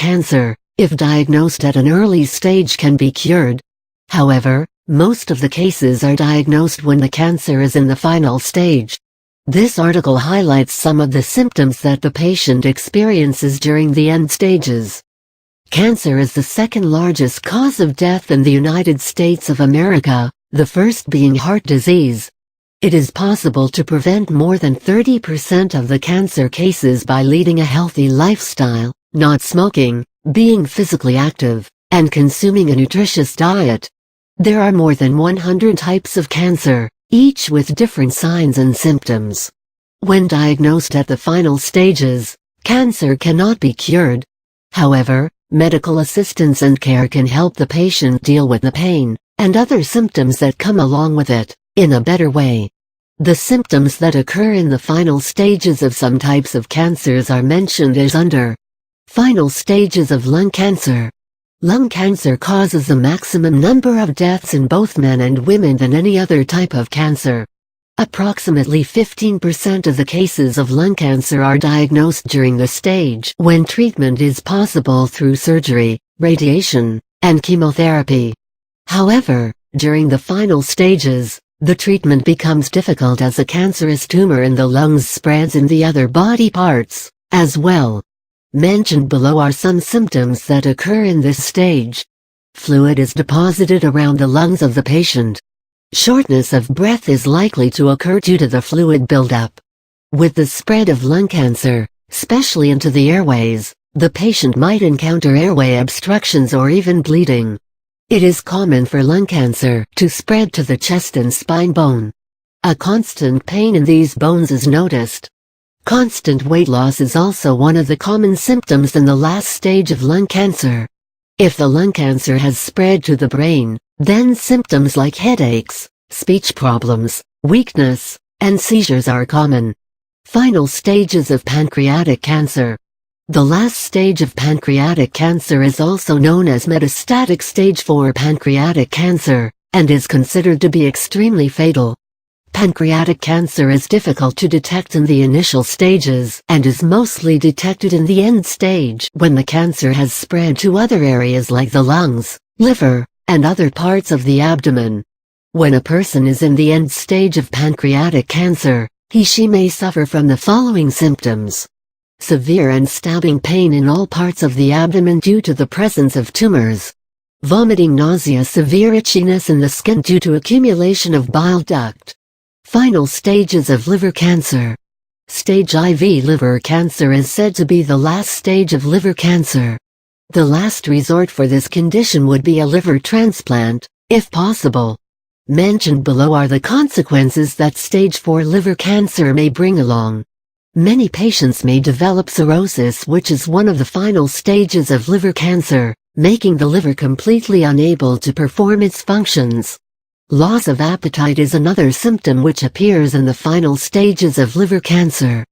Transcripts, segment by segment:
cancer, if diagnosed at an early stage, can be cured. However, most of the cases are diagnosed when the cancer is in the final stage. This article highlights some of the symptoms that the patient experiences during the end stages. Cancer is the second largest cause of death in the United States of America, the first being heart disease. It is possible to prevent more than 30% of the cancer cases by leading a healthy lifestyle, not smoking, being physically active, and consuming a nutritious diet. There are more than 100 types of cancer, each with different signs and symptoms. When diagnosed at the final stages, cancer cannot be cured. However, medical assistance and care can help the patient deal with the pain and other symptoms that come along with it in a better way. The symptoms that occur in the final stages of some types of cancers are mentioned as under. Final stages of lung cancer. Lung cancer causes the maximum number of deaths in both men and women than any other type of cancer. Approximately 15% of the cases of lung cancer are diagnosed during the stage when treatment is possible through surgery, radiation, and chemotherapy. However, during the final stages, the treatment becomes difficult as a cancerous tumor in the lungs spreads in the other body parts, as well. Mentioned below are some symptoms that occur in this stage. Fluid is deposited around the lungs of the patient. Shortness of breath is likely to occur due to the fluid buildup. With the spread of lung cancer, especially into the airways, the patient might encounter airway obstructions or even bleeding. It is common for lung cancer to spread to the chest and spine bone. A constant pain in these bones is noticed. Constant weight loss is also one of the common symptoms in the last stage of lung cancer. If the lung cancer has spread to the brain, then symptoms like headaches, speech problems, weakness, and seizures are common. Final stages of pancreatic cancer. The last stage of pancreatic cancer is also known as metastatic stage 4 pancreatic cancer, and is considered to be extremely fatal. Pancreatic cancer is difficult to detect in the initial stages and is mostly detected in the end stage when the cancer has spread to other areas like the lungs, liver, and other parts of the abdomen. When a person is in the end stage of pancreatic cancer, he/she may suffer from the following symptoms. Severe and stabbing pain in all parts of the abdomen due to the presence of tumors. Vomiting, nausea, severe itchiness in the skin due to accumulation of bile duct. Final stages of liver cancer. Stage IV liver cancer is said to be the last stage of liver cancer. The last resort for this condition would be a liver transplant, if possible. Mentioned below are the consequences that stage 4 liver cancer may bring along. Many patients may develop cirrhosis, which is one of the final stages of liver cancer, making the liver completely unable to perform its functions. Loss of appetite is another symptom which appears in the final stages of liver cancer.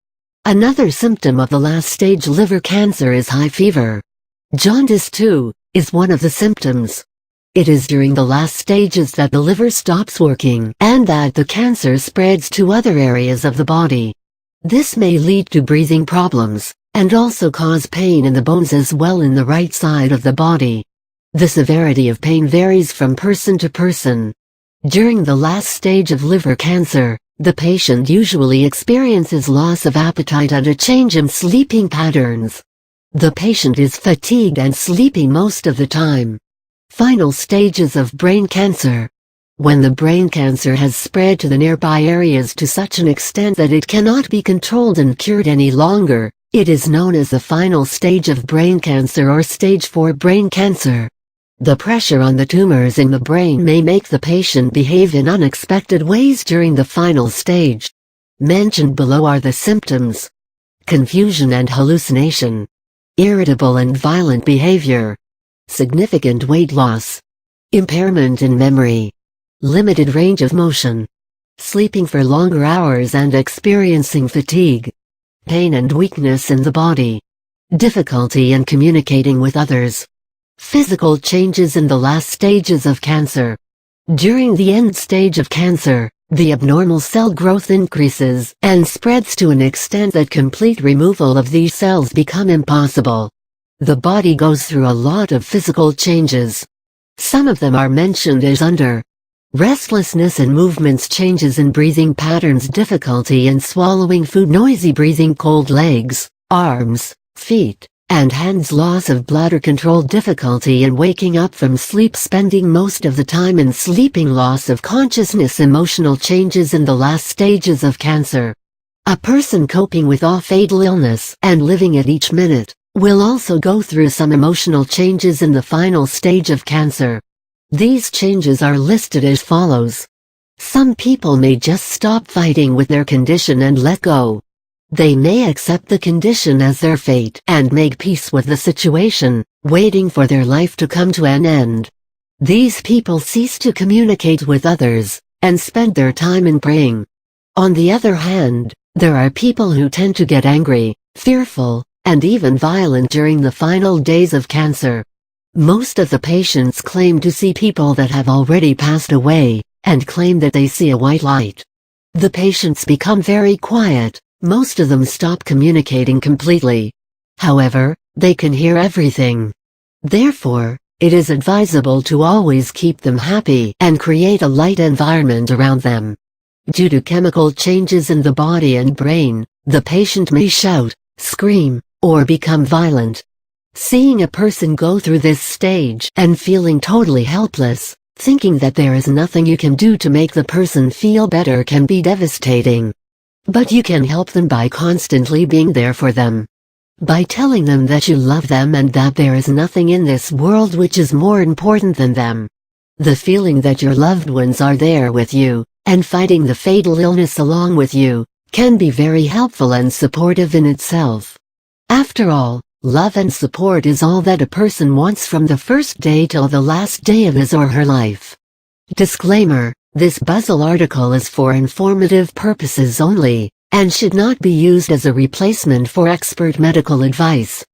Another symptom of the last stage liver cancer is high fever. Jaundice, too, is one of the symptoms. It is during the last stages that the liver stops working and that the cancer spreads to other areas of the body. This may lead to breathing problems, and also cause pain in the bones as well in the right side of the body. The severity of pain varies from person to person. During the last stage of liver cancer, the patient usually experiences loss of appetite and a change in sleeping patterns. The patient is fatigued and sleepy most of the time. Final stages of brain cancer. When the brain cancer has spread to the nearby areas to such an extent that it cannot be controlled and cured any longer, it is known as the final stage of brain cancer or stage 4 brain cancer. The pressure on the tumors in the brain may make the patient behave in unexpected ways during the final stage. Mentioned below are the symptoms. Confusion and hallucination. Irritable and violent behavior. Significant weight loss. Impairment in memory. Limited range of motion. Sleeping for longer hours and experiencing fatigue. Pain and weakness in the body. Difficulty in communicating with others. Physical changes in the last stages of cancer. During the end stage of cancer, the abnormal cell growth increases and spreads to an extent that complete removal of these cells become impossible. The body goes through a lot of physical changes. Some of them are mentioned as under: restlessness and movements, changes in breathing patterns, difficulty in swallowing food, noisy breathing, cold legs, arms, feet, and hands, loss of bladder control, difficulty in waking up from sleep, spending most of the time in sleeping, loss of consciousness, emotional changes in the last stages of cancer. A person coping with a fatal illness and living it each minute will also go through some emotional changes in the final stage of cancer. These changes are listed as follows. Some people may just stop fighting with their condition and let go. They may accept the condition as their fate and make peace with the situation, waiting for their life to come to an end. These people cease to communicate with others and spend their time in praying. On the other hand, there are people who tend to get angry, fearful, and even violent during the final days of cancer. Most of the patients claim to see people that have already passed away, and claim that they see a white light. The patients become very quiet, most of them stop communicating completely. However, they can hear everything. Therefore, it is advisable to always keep them happy and create a light environment around them. Due to chemical changes in the body and brain, the patient may shout, scream, or become violent. Seeing a person go through this stage and feeling totally helpless, thinking that there is nothing you can do to make the person feel better, can be devastating. But you can help them by constantly being there for them. By telling them that you love them and that there is nothing in this world which is more important than them. The feeling that your loved ones are there with you, and fighting the fatal illness along with you, can be very helpful and supportive in itself. After all, love and support is all that a person wants from the first day till the last day of his or her life. Disclaimer: this puzzle article is for informative purposes only, and should not be used as a replacement for expert medical advice.